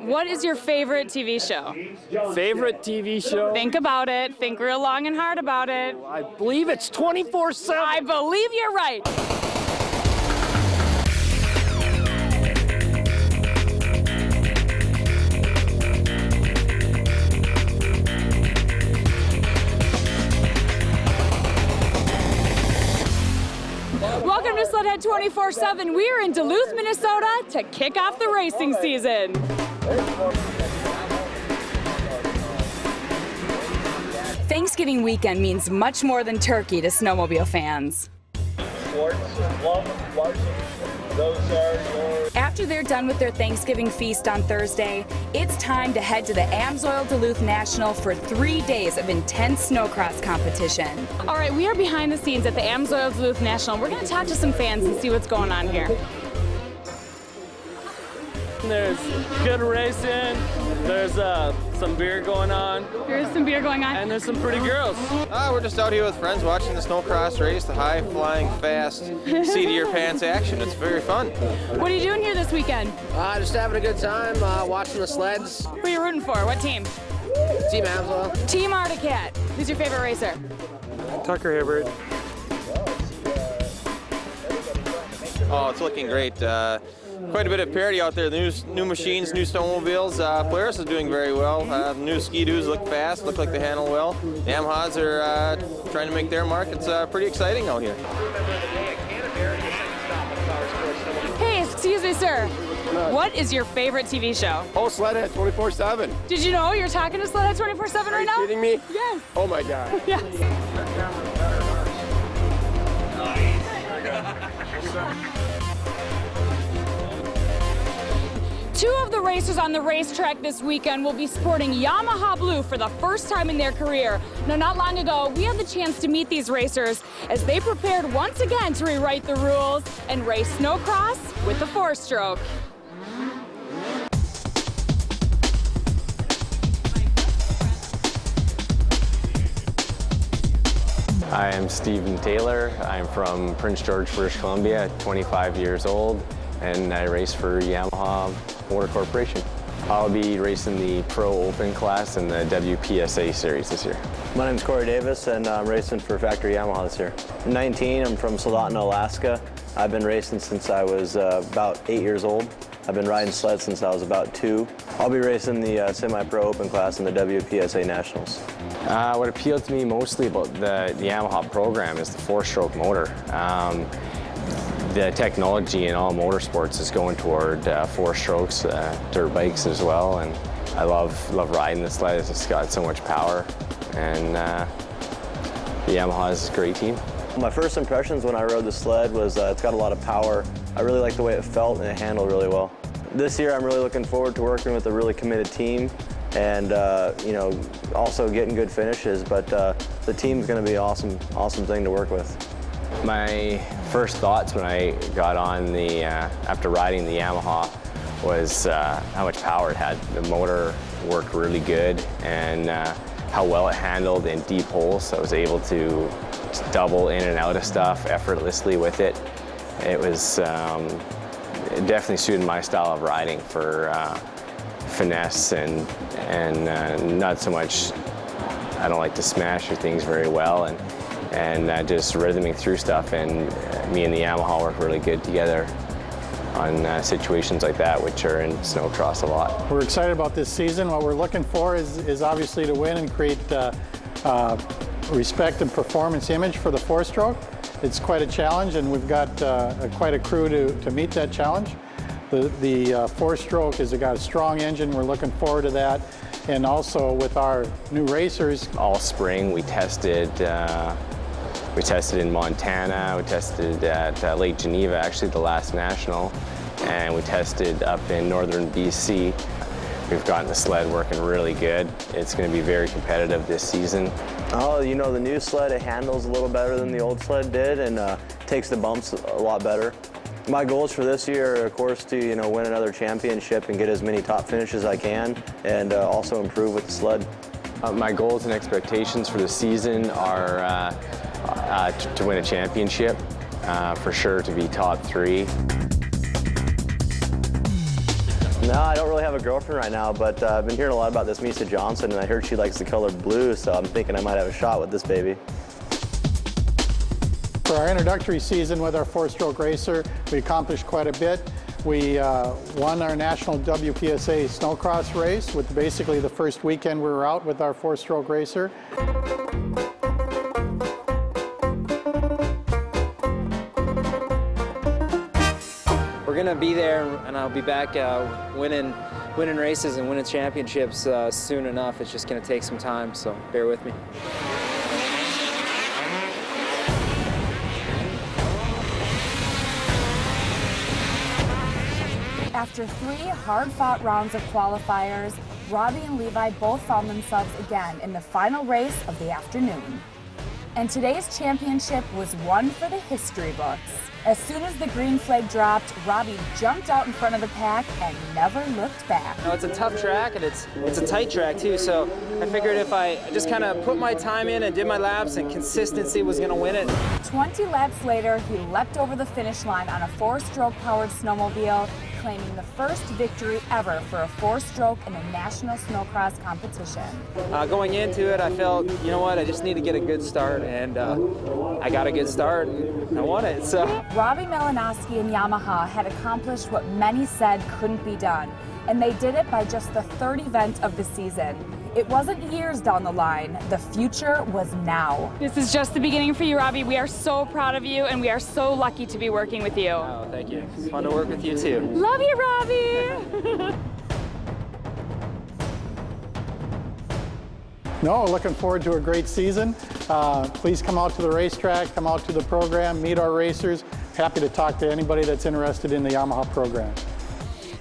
What is your favorite TV show? Favorite TV show? Think about it. Think real long and hard about it. I believe it's 24/7. I believe you're right. Welcome to SledHead 24/7. We are in Duluth, Minnesota to kick off the racing season. Thanksgiving weekend means much more than turkey to snowmobile fans. After they're done with their Thanksgiving feast on Thursday, it's time to head to the AMSOIL Duluth National for 3 days of intense snowcross competition. All right, we are behind the scenes at the AMSOIL Duluth National. We're going to talk to some fans and see what's going on here. There's good racing. There's some beer going on. There's some beer going on. And there's some pretty girls. We're just out here with friends watching the snowcross race, the high-flying, fast, seat-of-your-pants action. It's very fun. What are you doing here this weekend? Just having a good time, watching the sleds. Who are you rooting for? What team? Team AMSOIL. Team Articat. Who's your favorite racer? Tucker Hibbert. Oh, it's looking great. Quite a bit of parity out there. The new machines, new snowmobiles. Polaris is doing very well. The new Ski-Doos look fast, look like they handle well. The Yamahas are trying to make their mark. It's pretty exciting out here. Hey, excuse me, sir. What is your favorite TV show? Oh, SledHead 24/7. Did you know you're talking to SledHead 24/7 right now? Are you kidding me? Yes. Oh my God. Yes. Two of the racers on the racetrack this weekend will be sporting Yamaha blue for the first time in their career. Now, not long ago, we had the chance to meet these racers as they prepared once again to rewrite the rules and race snowcross with the four-stroke. I am Stephen Taylor. I'm from Prince George, British Columbia, 25 years old, and I race for Yamaha Motor Corporation. I'll be racing the Pro Open class in the WPSA series this year. My name's Corey Davis, and I'm racing for Factory Yamaha this year. I'm 19, I'm from Soldotna, Alaska. I've been racing since I was about 8 years old. I've been riding sleds since I was about 2. I'll be racing the Semi-Pro Open class in the WPSA Nationals. What appealed to me mostly about the Yamaha program is the four-stroke motor. The technology in all motorsports is going toward four strokes, dirt bikes as well, and I love riding the sled. It's got so much power, and the Yamaha is a great team. My first impressions when I rode the sled was it's got a lot of power. I really liked the way it felt, and it handled really well. This year I'm really looking forward to working with a really committed team and you know, also getting good finishes, but the team's going to be an awesome thing to work with. My first thoughts when I got on the, after riding the Yamaha, was how much power it had. The motor worked really good, and how well it handled in deep holes. So I was able to double in and out of stuff effortlessly with it. It was it definitely suited my style of riding for finesse and not so much. I don't like to smash things very well, and just rhythming through stuff, and me and the Yamaha work really good together on situations like that, which are in snowcross a lot. We're excited about this season. What we're looking for is obviously to win and create respect and performance image for the four-stroke. It's quite a challenge, and we've got quite a crew to meet that challenge. The four-stroke has got a strong engine. We're looking forward to that. And also with our new racers. All spring we tested in Montana, we tested at Lake Geneva, actually the last national, and we tested up in northern BC. We've gotten the sled working really good. It's going to be very competitive this season. Oh, you know, the new sled, it handles a little better than the old sled did, and takes the bumps a lot better. My goals for this year are, of course, to win another championship and get as many top finishes as I can, and also improve with the sled. My goals and expectations for the season are to win a championship, for sure to be top 3. No, I don't really have a girlfriend right now, but I've been hearing a lot about this Misa Johnson, and I heard she likes the color blue, so I'm thinking I might have a shot with this baby. For our introductory season with our four-stroke racer, we accomplished quite a bit. We won our national WPSA snowcross race with basically the first weekend we were out with our four-stroke racer. We're gonna be there, and I'll be back winning races and winning championships soon enough. It's just gonna take some time, so bear with me. After 3 hard-fought rounds of qualifiers, Robbie and Levi both found themselves again in the final race of the afternoon. And today's championship was one for the history books. As soon as the green flag dropped, Robbie jumped out in front of the pack and never looked back. It's a tough track, and it's a tight track too, so I figured if I just kind of put my time in and did my laps, and consistency was going to win it. 20 laps later, he leapt over the finish line on a 4-stroke powered snowmobile, claiming the first victory ever for a 4-stroke in a national snowcross competition. Going into it, I felt, you know what, I just need to get a good start, and I got a good start, and I won it. So Robbie Malinowski and Yamaha had accomplished what many said couldn't be done, and they did it by just the third event of the season. It wasn't years down the line. The future was now. This is just the beginning for you, Robbie. We are so proud of you, and we are so lucky to be working with you. Oh, thank you. It's fun to work with you too. Love you, Robbie. No, looking forward to a great season. Please come out to the racetrack, come out to the program, meet our racers. Happy to talk to anybody that's interested in the Yamaha program.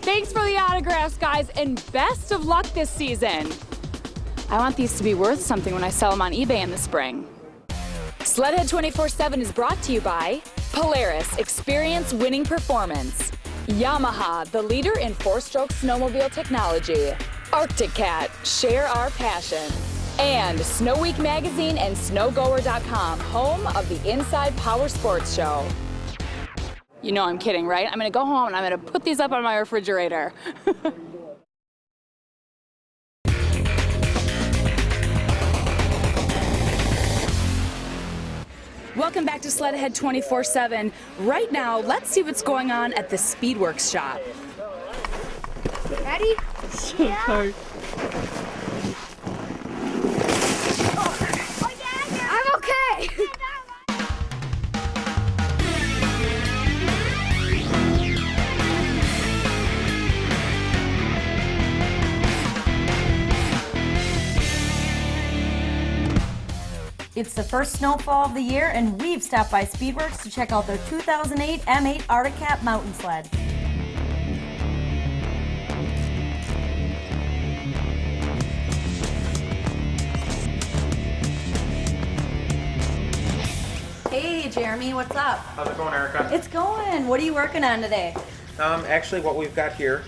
Thanks for the autographs, guys, and best of luck this season. I want these to be worth something when I sell them on eBay in the spring. SledHead 24/7 is brought to you by Polaris, experience winning performance. Yamaha, the leader in 4-stroke snowmobile technology. Arctic Cat, share our passion. And Snow Week Magazine and Snowgoer.com, home of the Inside Power Sports Show. You know I'm kidding, right? I'm gonna go home and I'm gonna put these up on my refrigerator. Welcome back to SledHead 24/7. Right now, let's see what's going on at the Speedworks shop. Ready? Yeah. I'm okay. It's the first snowfall of the year, and we've stopped by Speedworks to check out their 2008 M8 Arctic Cat mountain sled. Hey Jeremy, what's up? How's it going, Erica? It's going. What are you working on today? Actually, what we've got here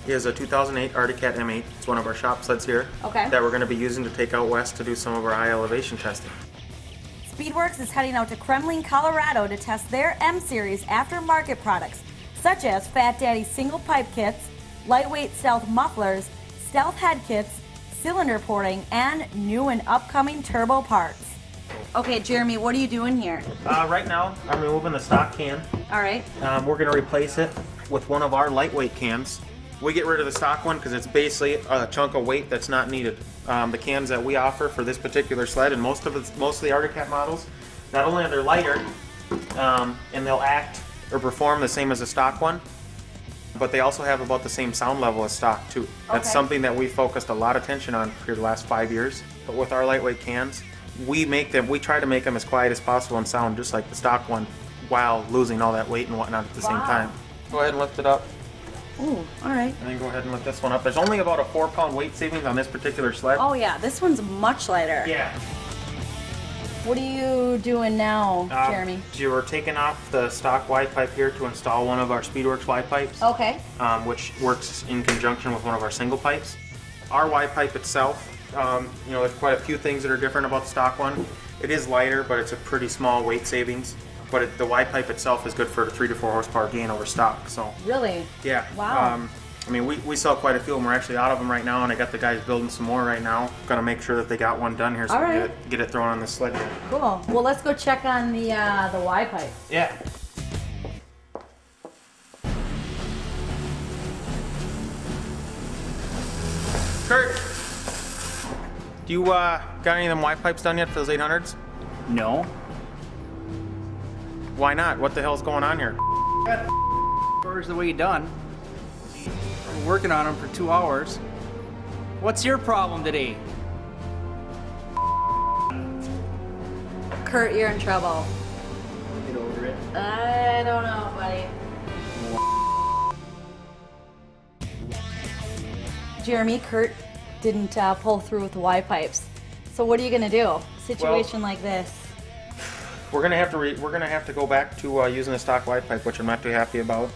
is a 2008 Arctic Cat M8. It's one of our shop sleds here. Okay. That we're going to be using to take out west to do some of our high elevation testing. Speedworks is heading out to Kremlin, Colorado to test their M-Series aftermarket products, such as Fat Daddy single pipe kits, lightweight stealth mufflers, stealth head kits, cylinder porting, and new and upcoming turbo parts. Okay, Jeremy, what are you doing here? Right now, I'm removing the stock can. All right. We're going to replace it with one of our lightweight cans. We get rid of the stock one because it's basically a chunk of weight that's not needed. The cans that we offer for this particular sled and most of the Arctic Cat models, not only are they lighter and they'll act or perform the same as a stock one, but they also have about the same sound level as stock too. That's something that we focused a lot of attention on for the last 5 years. But with our lightweight cans, we try to make them as quiet as possible and sound just like the stock one while losing all that weight and whatnot at the same time. Go ahead and lift it up. Ooh, all right. And then go ahead and lift this one up. There's only about a 4-pound weight savings on this particular sled. Oh yeah, this one's much lighter. Yeah. What are you doing now, Jeremy? We're taking off the stock Y pipe here to install one of our Speedworks Y pipes. Okay. Which works in conjunction with one of our single pipes. Our Y pipe itself, there's quite a few things that are different about the stock one. It is lighter, but it's a pretty small weight savings. But the Y pipe itself is good for a 3 to 4 horsepower gain over stock. So really? Yeah. Wow. I mean, we sell quite a few of them. We're actually out of them right now, and I got the guys building some more right now. Gonna make sure that they got one done here so All we right. get it thrown on the sled here. Cool. Well, let's go check on the Y pipe. Yeah. Kurt, do you got any of them Y pipes done yet for those 800s? No. Why not? What the hell's going on here? Where's the way done? Been working on them for 2 hours. What's your problem today? Kurt, you're in trouble. Get over it. I don't know, buddy. Jeremy, Kurt didn't pull through with the Y pipes. So what are you gonna do? Situation like this. We're gonna have to go back to using the stock Y pipe, which I'm not too happy about.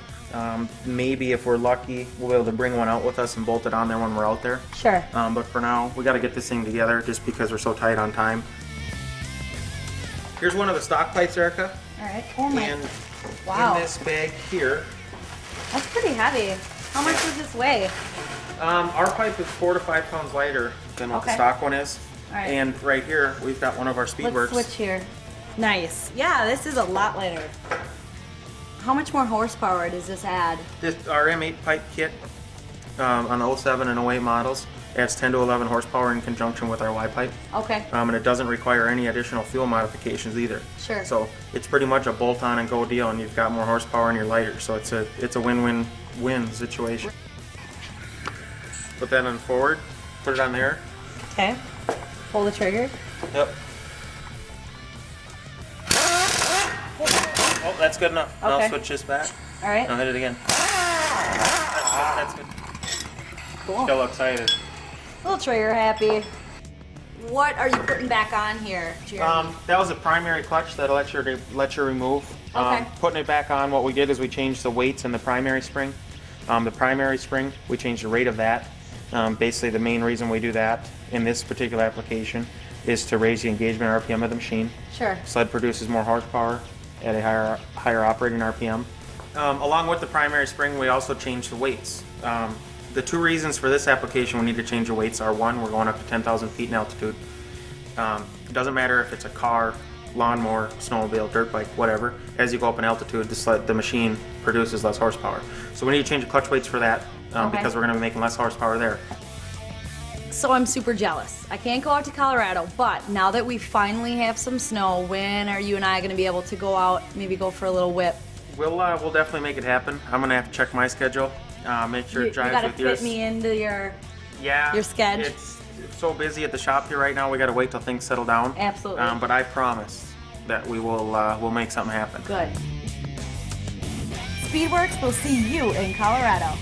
Maybe if we're lucky, we'll be able to bring one out with us and bolt it on there when we're out there. Sure. But for now, we got to get this thing together just because we're so tight on time. Here's one of the stock pipes, Erica. All right. Oh my. And Wow. in this bag here, That's pretty heavy. How much does this weigh? our pipe is 4 to 5 pounds lighter than what the Okay. stock one is. All right. And right here, we've got one of our Let's SpeedWorks. switch here. Nice. Yeah, this is a lot lighter. How much more horsepower does this add? This our M8 pipe kit on the 07 and 08 models adds 10 to 11 horsepower in conjunction with our Y pipe. Okay. And it doesn't require any additional fuel modifications either. Sure. So it's pretty much a bolt-on and go deal, and you've got more horsepower and you're lighter. So it's a win-win-win situation. Put that on forward. Put it on there. Okay. Pull the trigger. Yep. Oh, that's good enough. Now Okay. I'll switch this back. All right. Now hit it again. That's good. Cool. Still excited. Little trigger happy. What are you putting back on here, Jeremy? That was a primary clutch that'll let you remove. Okay. Putting it back on, what we did is we changed the weights in the primary spring. The primary spring, we changed the rate of that. Basically, the main reason we do that in this particular application is to raise the engagement RPM of the machine. Sure. Sled produces more horsepower at a higher operating RPM. Along with the primary spring, we also changed the weights. The two reasons for this application we need to change the weights are, one, we're going up to 10,000 feet in altitude. It doesn't matter if it's a car, lawnmower, snowmobile, dirt bike, whatever. As you go up in altitude, the machine produces less horsepower. So we need to change the clutch weights for that because we're going to be making less horsepower there. So I'm super jealous. I can't go out to Colorado, but now that we finally have some snow, when are you and I going to be able to go out, maybe go for a little whip? We'll definitely make it happen. I'm going to have to check my schedule, make sure it drives with yours. You gotta fit me into your schedule. It's so busy at the shop here right now. We got to wait till things settle down. Absolutely. But I promise that we'll make something happen. Good. SpeedWorks will see you in Colorado.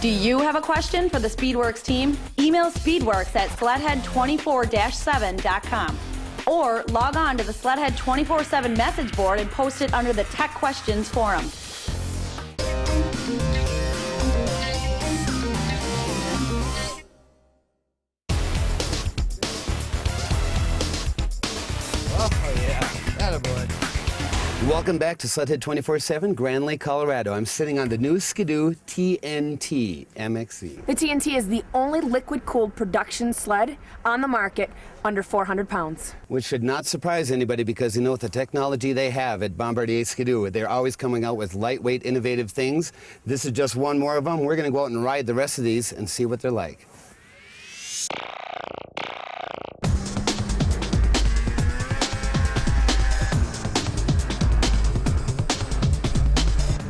Do you have a question for the SpeedWorks team? Email SpeedWorks at SledHead24-7.com or log on to the SledHead 24/7 message board and post it under the Tech Questions forum. Oh yeah, attaboy. Welcome back to SledHead 24/7, Grand Lake, Colorado. I'm sitting on the new Skidoo TNT MXZ. The TNT is the only liquid-cooled production sled on the market under 400 pounds. Which should not surprise anybody because you know with the technology they have at Bombardier Skidoo, they're always coming out with lightweight, innovative things. This is just one more of them. We're going to go out and ride the rest of these and see what they're like.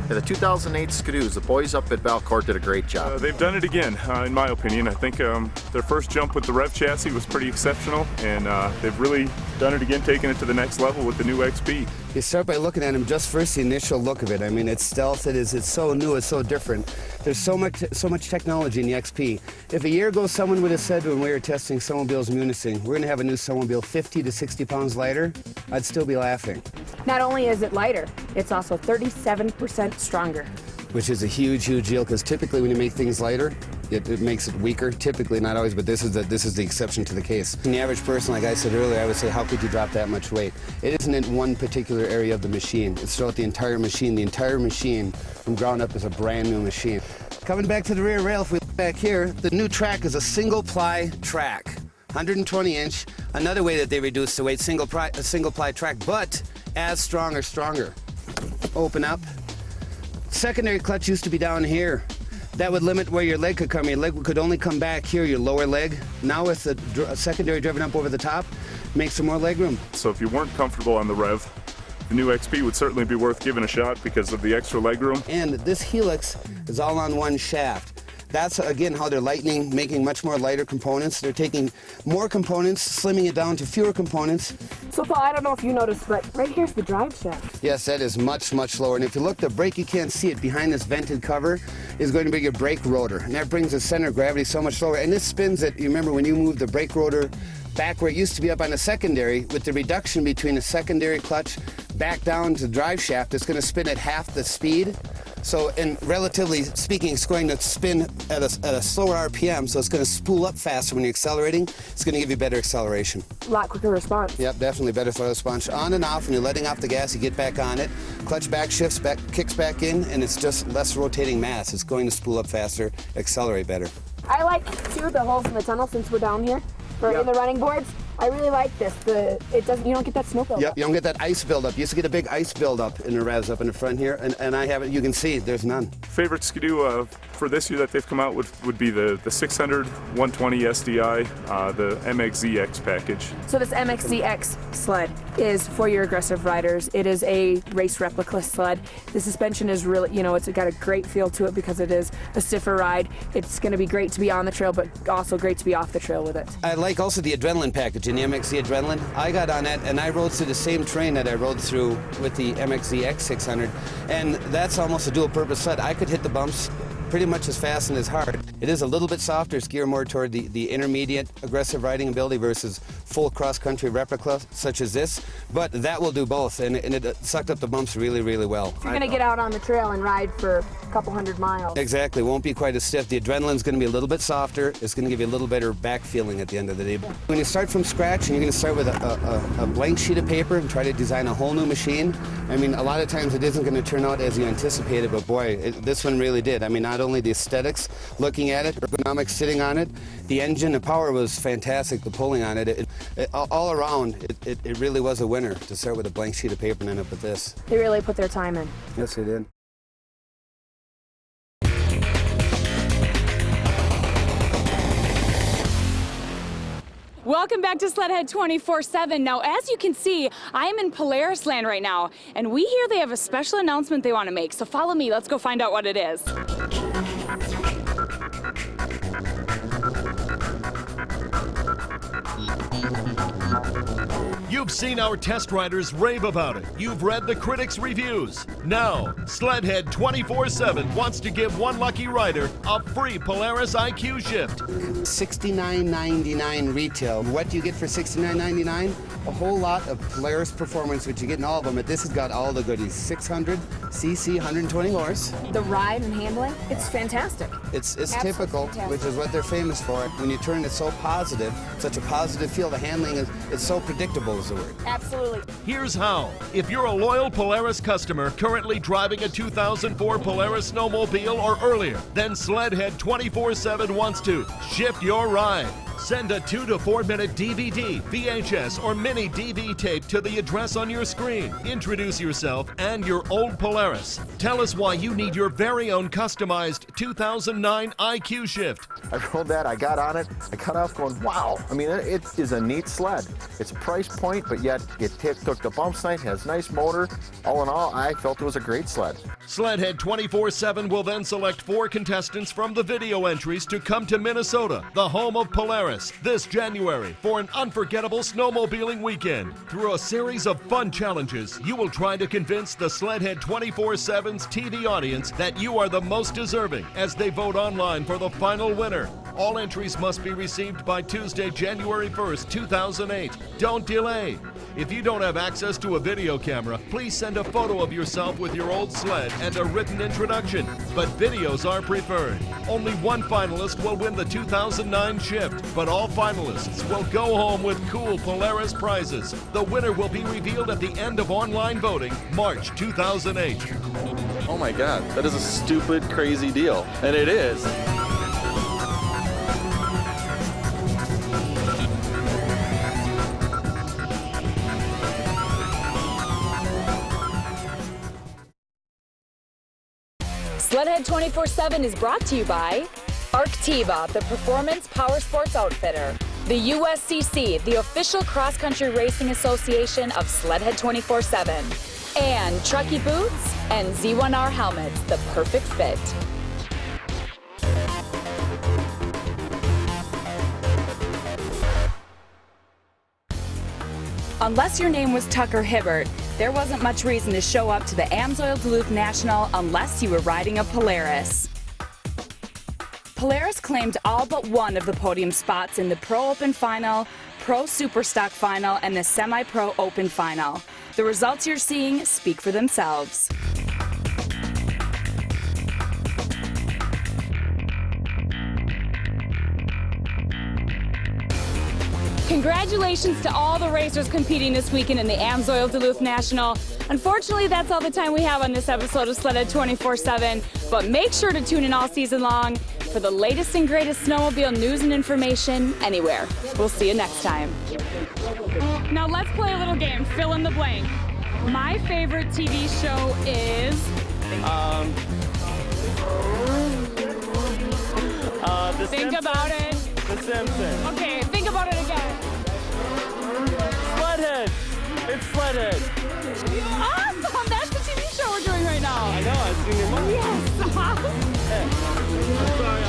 The 2008 Skidoos, the boys up at Valcourt did a great job. They've done it again, in my opinion. I think their first jump with the Rev chassis was pretty exceptional, and they've really done it again, taking it to the next level with the new XP. You start by looking at them just first, the initial look of it. I mean, it's stealth, it's so new, it's so different. There's so much technology in the XP. If a year ago someone would have said when we were testing snowmobiles in Munising, we're gonna have a new snowmobile 50 to 60 pounds lighter, I'd still be laughing. Not only is it lighter, it's also 37% stronger. which is a huge, huge deal because typically when you make things lighter, it makes it weaker. Typically, not always, but this is the exception to the case. In the average person, like I said earlier, I would say, how could you drop that much weight? It isn't in one particular area of the machine. It's throughout the entire machine. The entire machine from ground up is a brand new machine. Coming back to the rear rail, if we look back here, the new track is a single ply track, 120 inch. Another way that they reduce the weight, single ply track, but as strong or stronger. Open up. Secondary clutch used to be down here. That would limit where your leg could come. Your leg could only come back here, your lower leg. Now with the secondary driven up over the top, makes some more leg room. So if you weren't comfortable on the Rev, the new XP would certainly be worth giving a shot because of the extra leg room. And this helix is all on one shaft. That's, again, how they're lightening, making much more lighter components. They're taking more components, slimming it down to fewer components. So, Paul, I don't know if you noticed, but right here's the drive shaft. Yes, that is much, much lower. And if you look, the brake, you can't see it. Behind this vented cover is going to be your brake rotor. And that brings the center of gravity so much lower. And this spins it. You remember when you move the brake rotor back where it used to be up on the secondary, with the reduction between the secondary clutch back down to the drive shaft, it's going to spin at half the speed. So, and relatively speaking, it's going to spin at a slower RPM, so it's going to spool up faster when you're accelerating. It's going to give you better acceleration. A lot quicker response. Yep, definitely better throttle response. On and off, when you're letting off the gas, you get back on it. Clutch back shifts, back kicks back in, and it's just less rotating mass. It's going to spool up faster, accelerate better. I like, too, the holes in the tunnel since we're down here. In the running boards, I really like this. You don't get that snow buildup. Yep, you don't get that ice buildup. You used to get a big ice buildup in the revs up in the front here, and I have it. You can see there's none. Favorite skidoo for this year that they've come out with would be the 600 120 SDI, the MXZX package. So this MXZX sled is for your aggressive riders. It is a race replica sled. The suspension is really, it's got a great feel to it because it is a stiffer ride. It's going to be great to be on the trail, but also great to be off the trail with it. I like also the adrenaline package in the MXZ Adrenaline. I got on that and I rode through the same terrain that I rode through with the MXZX 600, and that's almost a dual purpose sled. I could hit the bumps pretty much as fast and as hard. It is a little bit softer. It's geared more toward the intermediate aggressive riding ability versus full cross-country replica such as this, but that will do both, and it sucked up the bumps really, really well. You're going to get out on the trail and ride for a couple hundred miles. Exactly. Won't be quite as stiff. The adrenaline's going to be a little bit softer. It's going to give you a little better back feeling at the end of the day. When you start from scratch and you're going to start with a blank sheet of paper and try to design a whole new machine, I mean, a lot of times it isn't going to turn out as you anticipated, but boy, this one really did. I mean, not only the aesthetics, looking at it, ergonomics sitting on it, the engine, the power was fantastic, the pulling on it. All around, it really was a winner to start with a blank sheet of paper and end up with this. They really put their time in. Yes, they did. Welcome back to SledHead 24/7. Now, as you can see, I am in Polaris land right now, and we hear they have a special announcement they want to make. So follow me, let's go find out what it is. You've seen our test riders rave about it. You've read the critics' reviews. Now, SledHead 24/7 wants to give one lucky rider a free Polaris IQ shift. $69.99 retail. What do you get for $69.99? A whole lot of Polaris performance, which you get in all of them, but this has got all the goodies. 600 cc, 120 horse. The ride and handling, it's fantastic. It's typical, fantastic. Which is what they're famous for. When you turn it so positive, such a positive feel, the handling it's so predictable is the word. Absolutely. Here's how. If you're a loyal Polaris customer currently driving a 2004 Polaris snowmobile or earlier, then SledHead 24/7 wants to shift your ride. Send a 2 to 4 minute DVD, VHS, or mini DV tape to the address on your screen. Introduce yourself and your old Polaris. Tell us why you need your very own customized 2009 IQ shift. I rode that, I got on it, I cut off going, wow. I mean, it is a neat sled. It's a price point, but yet it took the bumps nice, has nice motor. All in all, I felt it was a great sled. SledHead 24/7 will then select 4 contestants from the video entries to come to Minnesota, the home of Polaris, this January for an unforgettable snowmobiling weekend. Through a series of fun challenges, you will try to convince the SledHead 24/7's TV audience that you are the most deserving as they vote online for the final winner. All entries must be received by Tuesday, January 1st, 2008. Don't delay. If you don't have access to a video camera, please send a photo of yourself with your old sled and a written introduction, but videos are preferred. Only one finalist will win the 2009 Shift, but all finalists will go home with cool Polaris prizes. The winner will be revealed at the end of online voting, March 2008. Oh my God, that is a stupid, crazy deal. And it is. SledHead 24/7 is brought to you by Arctiva, the Performance Power Sports Outfitter, the USCC, the official cross-country racing association of SledHead 24/7, and Truckee Boots and Z1R helmets, the perfect fit. Unless your name was Tucker Hibbert, there wasn't much reason to show up to the AMSOIL Duluth National unless you were riding a Polaris. Polaris claimed all but one of the podium spots in the Pro Open Final, Pro Superstock Final, and the Semi-Pro Open Final. The results you're seeing speak for themselves. Congratulations to all the racers competing this weekend in the AMSOIL Duluth National. Unfortunately, that's all the time we have on this episode of SledHead 24/7, but make sure to tune in all season long for the latest and greatest snowmobile news and information anywhere. We'll see you next time. Now let's play a little game, fill in the blank. My favorite TV show is... Think about it. The Simpsons. Okay, think about it again. SledHead. It's SledHead. Awesome! That's the TV show we're doing right now. I know, I've seen your mom. Yes! I'm sorry,